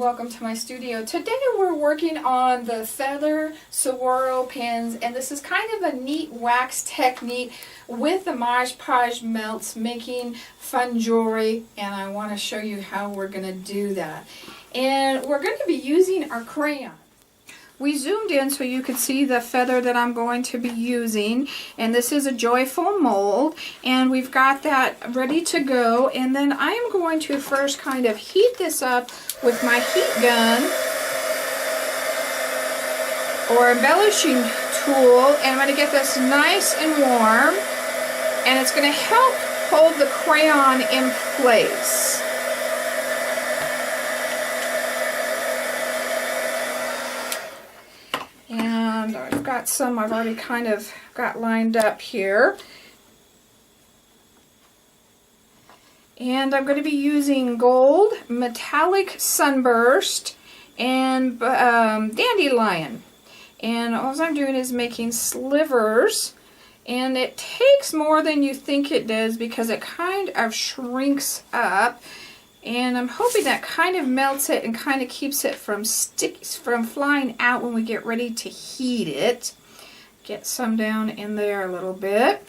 welcome to my studio. Today we're working on the feather saguaro pins, and this is kind of a neat wax technique with the Mod Podge melts, making fun jewelry, and I want to show you how we're going to do that. And we're going to be using our crayon. We zoomed in so you could see the feather that I'm going to be using, and this is a joyful mold, and we've got that ready to go. And then I am going to first kind of heat this up with my heat gun or embellishing tool, and I'm going to get this nice and warm, and it's going to help hold the crayon in place. And I've got some I've already kind of got lined up here. And I'm going to be using gold, metallic sunburst, and dandelion. And all I'm doing is making slivers. And it takes more than you think it does because it kind of shrinks up. And I'm hoping that kind of melts it and kind of keeps it from flying out when we get ready to heat it. Get some down in there a little bit.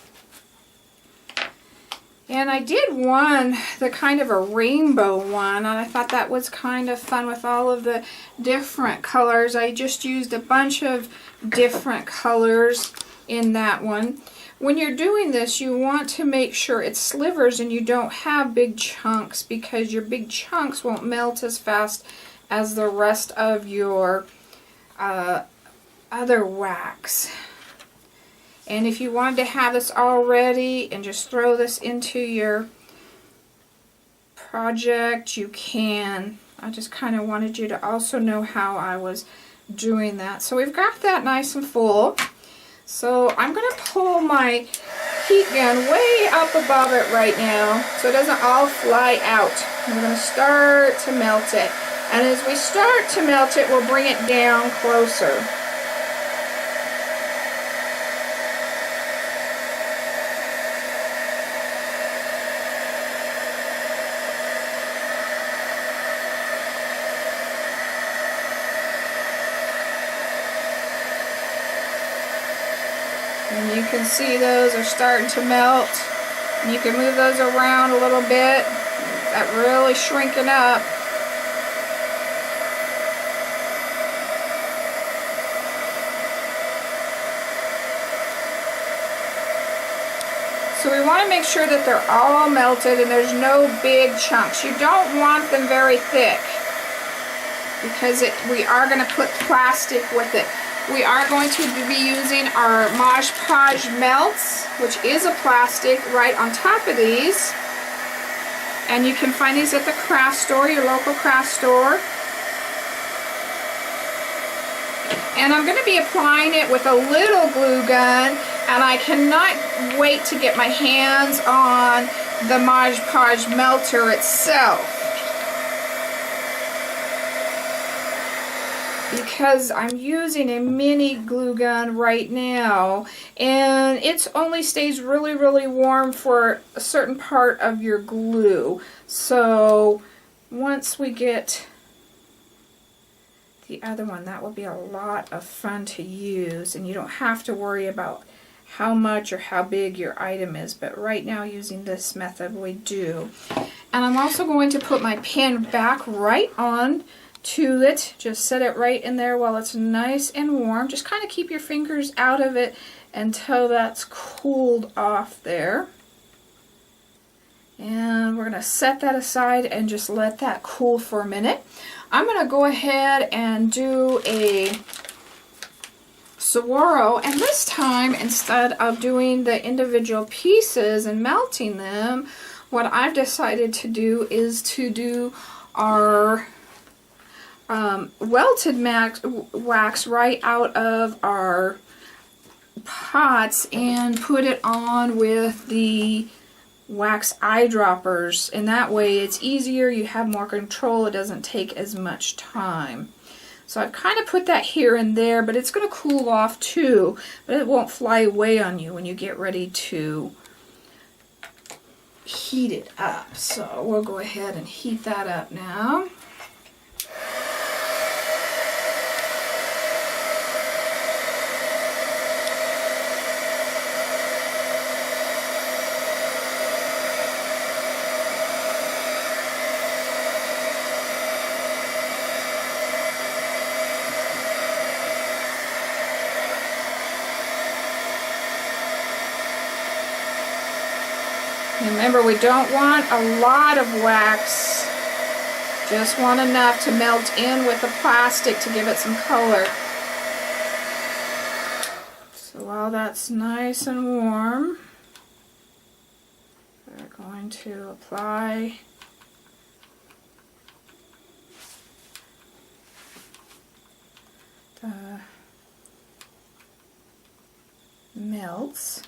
And I did one, the kind of a rainbow one, and I thought that was kind of fun with all of the different colors. I just used a bunch of different colors in that one. When you're doing this, you want to make sure it's slivers and you don't have big chunks, because your big chunks won't melt as fast as the rest of your other wax. And if you wanted to have this all ready and just throw this into your project, you can. I just kind of wanted you to also know how I was doing that. So we've got that nice and full. So I'm going to pull my heat gun way up above it right now so it doesn't all fly out. And we're going to start to melt it. And as we start to melt it, we'll bring it down closer. And you can see those are starting to melt. And you can move those around a little bit. That really shrinking up. So we want to make sure that they're all melted and there's no big chunks. You don't want them very thick because we are going to put plastic with it. We are going to be using our Mod Podge melts, which is a plastic, right on top of these. And you can find these at the craft store, your local craft store. And I'm going to be applying it with a little glue gun, and I cannot wait to get my hands on the Mod Podge melter itself, because I'm using a mini glue gun right now, and it only stays really, really warm for a certain part of your glue. So once we get the other one, that will be a lot of fun to use, and you don't have to worry about how much or how big your item is, but right now using this method we do. And I'm also going to put my pen back right on to it. Just set it right in there while it's nice and warm. Just kind of keep your fingers out of it until that's cooled off there. And we're going to set that aside and just let that cool for a minute. I'm going to go ahead and do a saguaro, and this time, instead of doing the individual pieces and melting them, what I've decided to do is to do our welted wax right out of our pots and put it on with the wax eyedroppers, and that way it's easier, you have more control, it doesn't take as much time. So I've kind of put that here and there, but it's going to cool off too, but it won't fly away on you when you get ready to heat it up. So we'll go ahead and heat that up now. Remember, we don't want a lot of wax. Just want enough to melt in with the plastic to give it some color. So while that's nice and warm, we're going to apply the melts,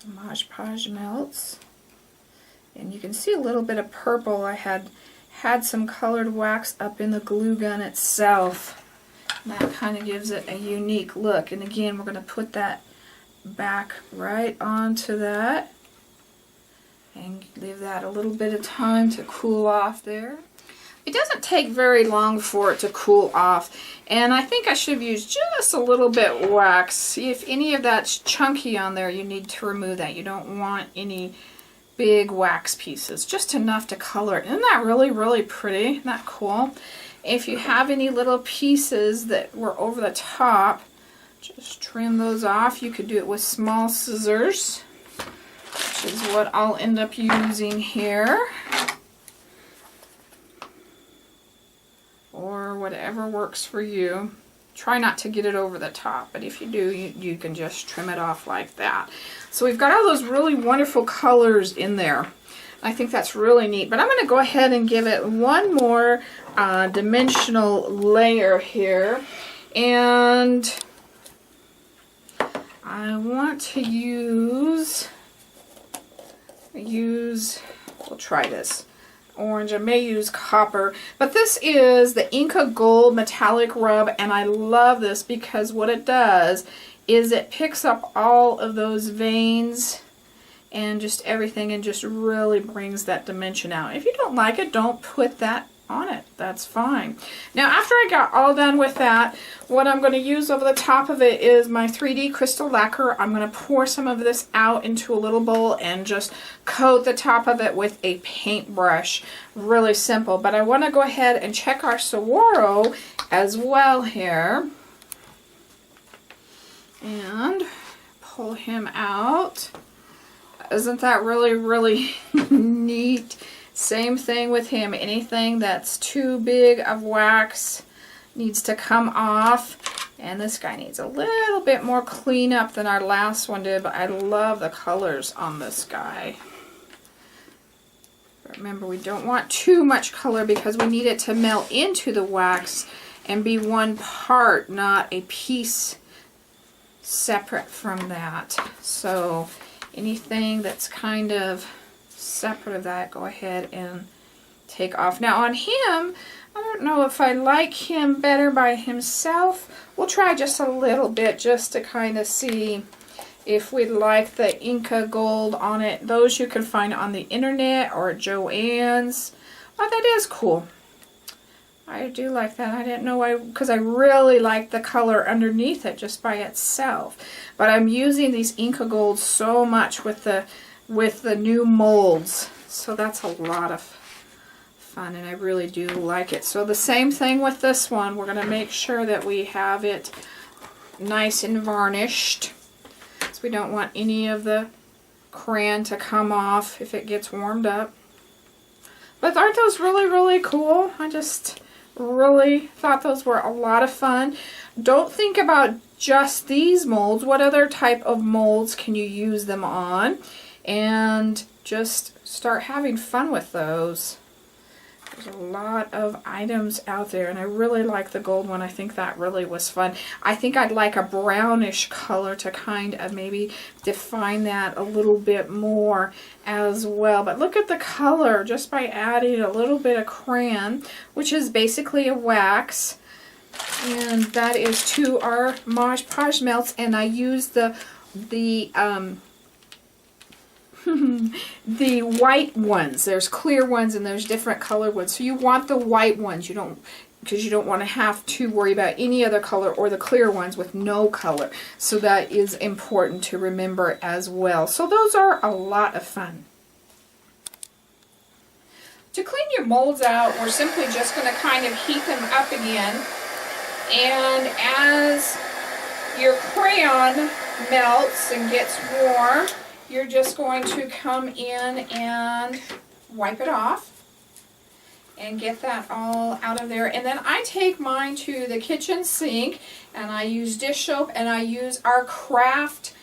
the Mod Podge melts. And you can see a little bit of purple. I had some colored wax up in the glue gun itself. And that kind of gives it a unique look. And again, we're going to put that back right onto that and leave that a little bit of time to cool off there. It doesn't take very long for it to cool off, and I think I should have used just a little bit wax. See, if any of that's chunky on there, you need to remove that. You don't want any big wax pieces, just enough to color it. Isn't that really, really pretty? Isn't that cool? If you have any little pieces that were over the top, just trim those off. You could do it with small scissors, which is what I'll end up using here. Or whatever works for you. Try not to get it over the top, but if you do, you can just trim it off like that. So we've got all those really wonderful colors in there. I think that's really neat, but I'm going to go ahead and give it one more dimensional layer here, and I want to use, we'll try this. Orange. I may use copper, but this is the Inca Gold Metallic Rub, and I love this because what it does is it picks up all of those veins and just everything and just really brings that dimension out. If you don't like it, don't put that on it. That's fine. Now, after I got all done with that, what I'm going to use over the top of it is my 3D crystal lacquer. I'm going to pour some of this out into a little bowl and just coat the top of it with a paintbrush. Really simple, but I want to go ahead and check our saguaro as well here and pull him out. Isn't that really, really neat? Same thing with him. Anything that's too big of wax needs to come off. And this guy needs a little bit more cleanup than our last one did, but I love the colors on this guy. Remember, we don't want too much color because we need it to melt into the wax and be one part, not a piece separate from that. So anything that's kind of separate of that, go ahead and take off. Now on him, I don't know if I like him better by himself. We'll try just a little bit just to kind of see if we'd like the Inca Gold on it. Those you can find on the internet or at Joann's. Oh, that is cool. I do like that. I didn't know why, because I really like the color underneath it just by itself. But I'm using these Inca Gold so much with the new molds, so that's a lot of fun, and I really do like it. So the same thing with this one. We're going to make sure that we have it nice and varnished, so we don't want any of the crayon to come off if it gets warmed up. But aren't those really, really cool? I just really thought those were a lot of fun. Don't think about just these molds. What other type of molds can you use them on? And just start having fun with those. There's a lot of items out there, and I really like the gold one. I think that really was fun. I think I'd like a brownish color to kind of maybe define that a little bit more as well. But look at the color just by adding a little bit of crayon, which is basically a wax. And that is to our Mod Podge melts, and I use the the white ones. There's clear ones and there's different colored ones. So you want the white ones. You don't, because you don't want to have to worry about any other color, or the clear ones with no color. So that is important to remember as well. So those are a lot of fun. To clean your molds out, we're simply just going to kind of heat them up again. And as your crayon melts and gets warm, you're just going to come in and wipe it off and get that all out of there. And then I take mine to the kitchen sink and I use dish soap and I use our craft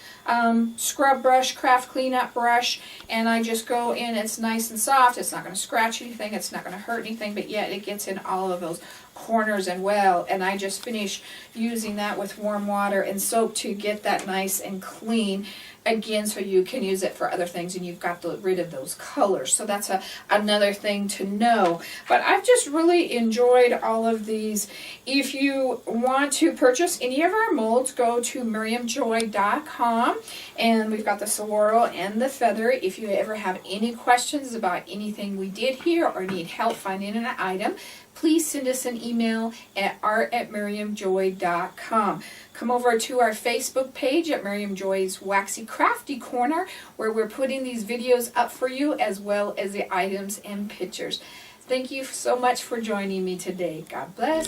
scrub brush, craft cleanup brush, and I just go in. It's nice and soft. It's not going to scratch anything. It's not going to hurt anything, but yet it gets in all of those corners and well, and I just finish using that with warm water and soap to get that nice and clean again, so you can use it for other things and you've got rid of those colors. So that's another thing to know. But I've just really enjoyed all of these. If you want to purchase any of our molds, go to miriamjoy.com, and we've got the swirl and the feather. If you ever have any questions about anything we did here or need help finding an item, please send us an email at art@miriamjoy.com. Come over to our Facebook page at Miriam Joy's Waxy Crafty Corner, where we're putting these videos up for you, as well as the items and pictures. Thank you so much for joining me today. God bless.